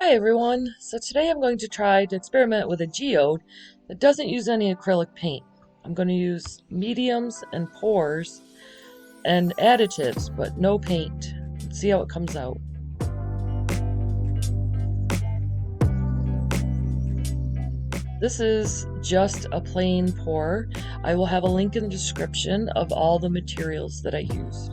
Hi everyone! So today I'm going to try to experiment with a geode that doesn't use any acrylic paint. I'm going to use mediums and pours and additives, but no paint. Let's see how it comes out. This is just a plain pour. I will have a link in the description of all the materials that I used.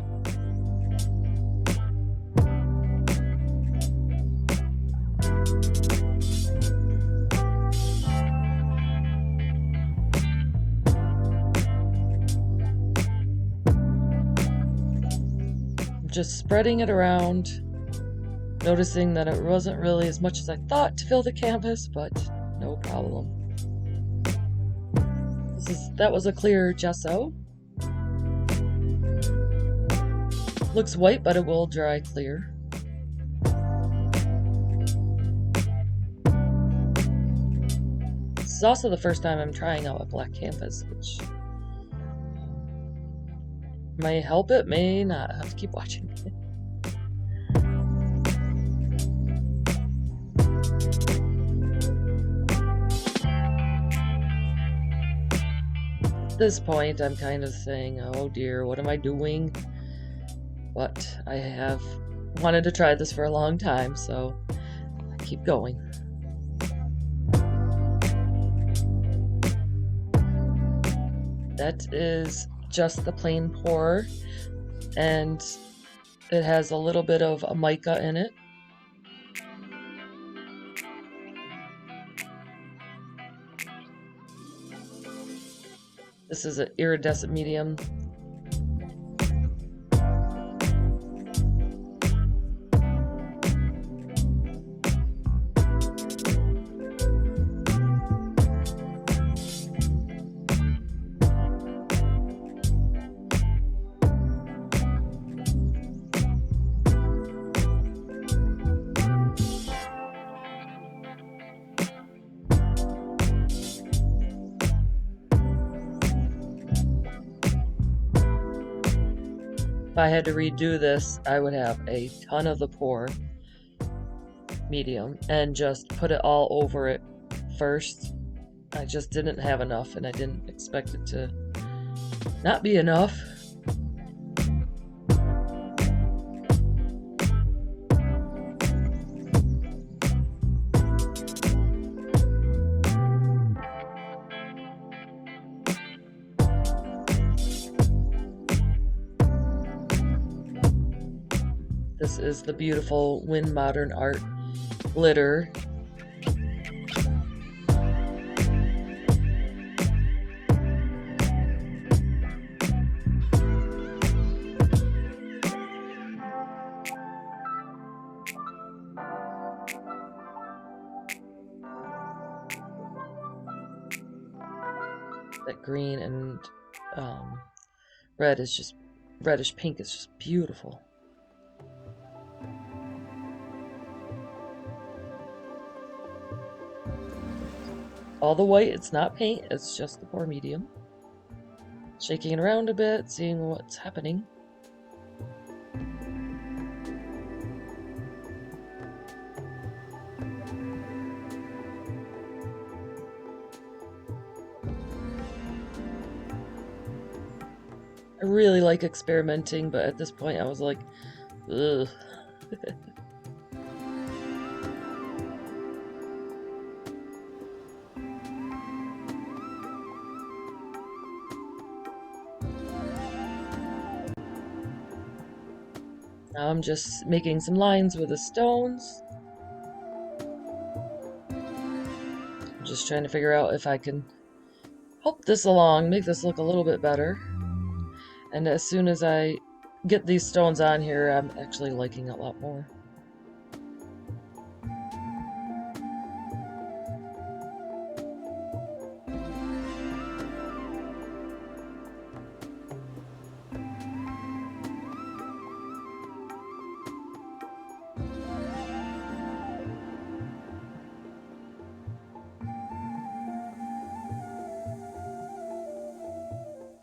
Just spreading it around, noticing that it wasn't really as much as I thought to fill the canvas, but no problem. That was a clear gesso. Looks white, but it will dry clear. This is also the first time I'm trying out a black canvas, which may help it, may not. I have to keep watching. At this point, I'm kind of saying, oh dear, what am I doing? But I have wanted to try this for a long time, so I keep going. That is just the plain pour, and it has a little bit of a mica in it. This is an iridescent medium. If I had to redo this, I would have a ton of the pour medium and just put it all over it first. I just didn't have enough, and I didn't expect it to not be enough. This is the beautiful Win Modern Art glitter. That green and red is just reddish pink is just beautiful. All the white, it's not paint, it's just the pour medium. Shaking it around a bit, seeing what's happening. I really like experimenting, but at this point I was like, ugh. Now I'm just making some lines with the stones. I'm just trying to figure out if I can help this along, make this look a little bit better. And as soon as I get these stones on here, I'm actually liking it a lot more.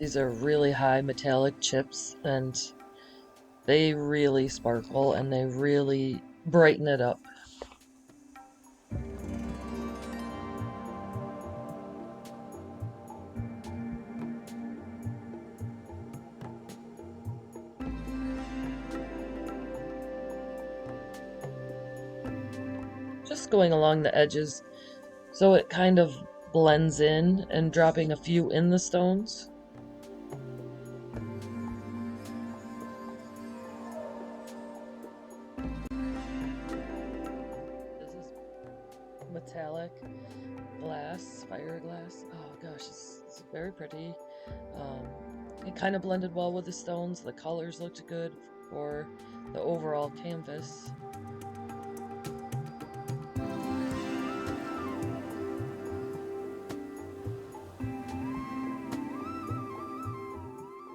These are really high metallic chips, and they really sparkle and they really brighten it up. just going along the edges so it kind of blends in, and dropping a few in the stones. This is metallic glass, fire glass. Oh gosh, it's very pretty. It kind of blended well with the stones. The colors looked good for the overall canvas.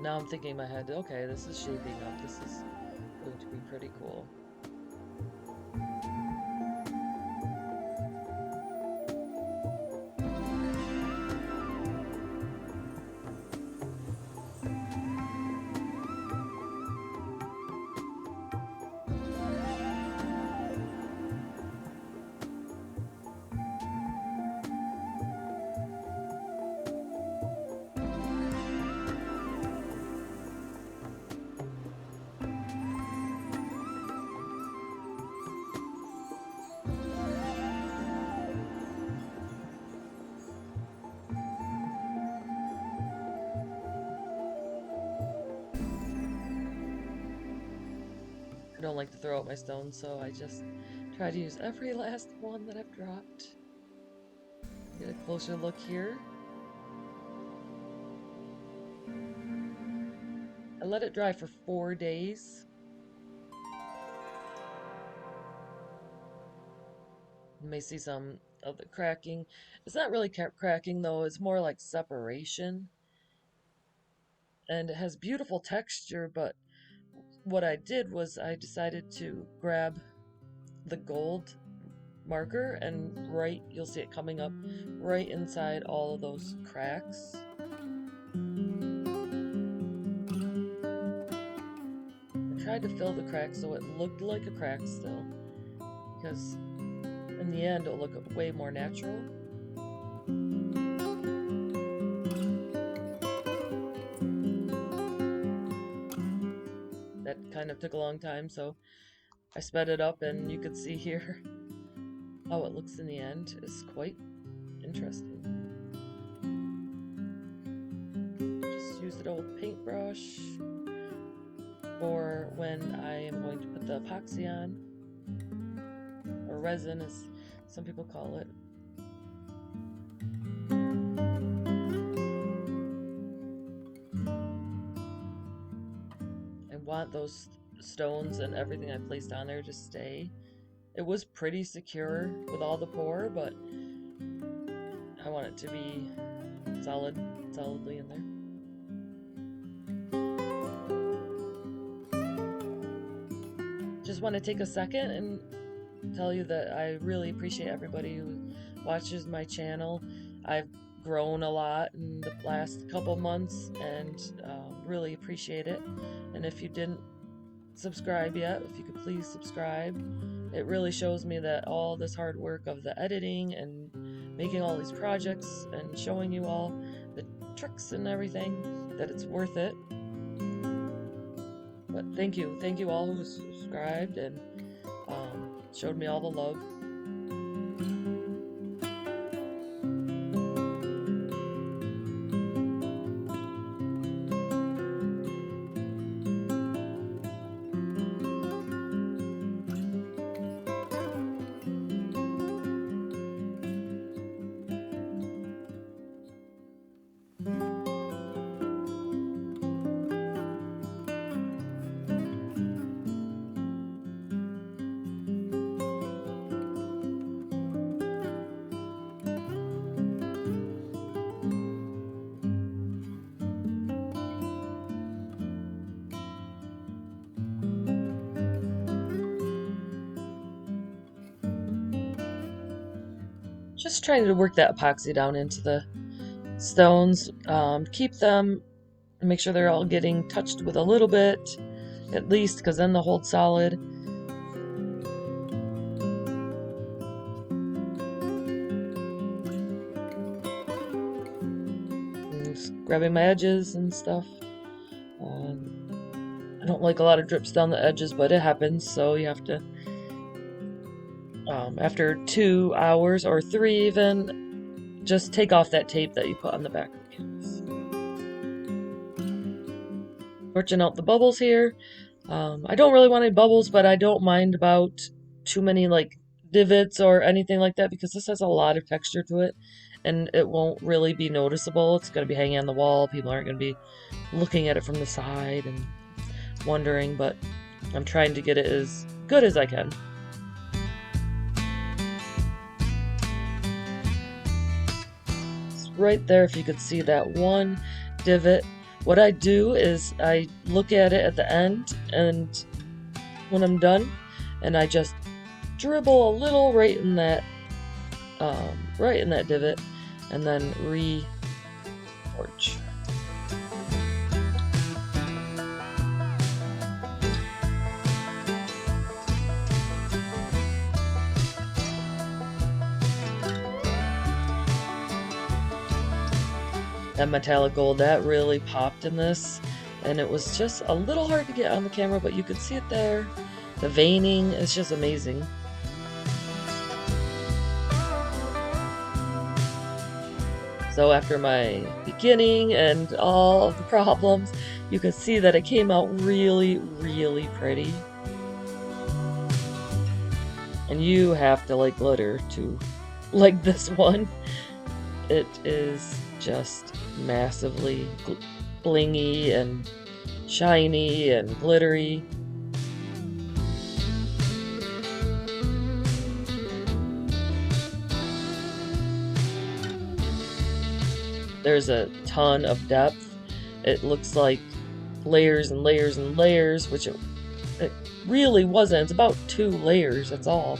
Now I'm thinking in my head, okay, this is shaping up. This is going to be pretty cool. I don't like to throw out my stones, so I just try to use every last one that I've dropped. Get a closer look here. I let it dry for 4 days. You may see some of the cracking. It's not really cracking though, it's more like separation. And it has beautiful texture, but what I did was I decided to grab the gold marker and you'll see it coming up right inside all of those cracks. I tried to fill the cracks so it looked like a crack still, because in the end it'll look way more natural. That kind of took a long time, so I sped it up, and you could see here how it looks in the end. It's quite interesting. Just used an old paintbrush for when I am going to put the epoxy on, or resin as some people call it. I want those stones and everything I placed on there to stay. It was pretty secure with all the pour, but I want it to be solidly in there. Just want to take a second and tell you that I really appreciate everybody who watches my channel. I've grown a lot in the last couple months, and really appreciate it. And if you didn't subscribe yet, if you could please subscribe. It really shows me that all this hard work of the editing and making all these projects and showing you all the tricks and everything, that it's worth it. But thank you all who subscribed and showed me all the love. Just trying to work that epoxy down into the stones, keep them, make sure they're all getting touched with a little bit, at least, because then they'll hold solid. And just grabbing my edges and stuff. I don't like a lot of drips down the edges, but it happens, so you have to After 2 hours or 3 even, just take off that tape that you put on the back of the canvas. Torching out the bubbles here. I don't really want any bubbles, but I don't mind about too many like divots or anything like that because this has a lot of texture to it and it won't really be noticeable. It's going to be hanging on the wall. People aren't going to be looking at it from the side and wondering, but I'm trying to get it as good as I can. It's right there if you could see that one divot. What I do is I look at it at the end and when I'm done and I just dribble a little right in that divot and then re-torch. That metallic gold, that really popped in this, and it was just a little hard to get on the camera, but you could see it there. The veining is just amazing. So after my beginning and all of the problems, you could see that it came out really, really pretty. And you have to like glitter to like this one. It is just massively blingy and shiny and glittery. There's a ton of depth. It looks like layers and layers and layers, which it really wasn't. It's about 2 layers, that's all.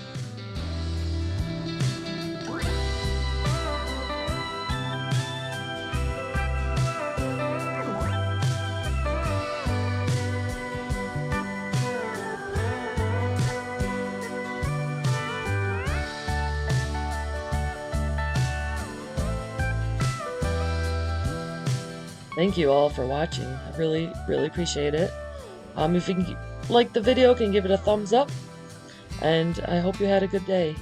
Thank you all for watching. I really, really appreciate it. If you can like the video, can give it a thumbs up. And I hope you had a good day.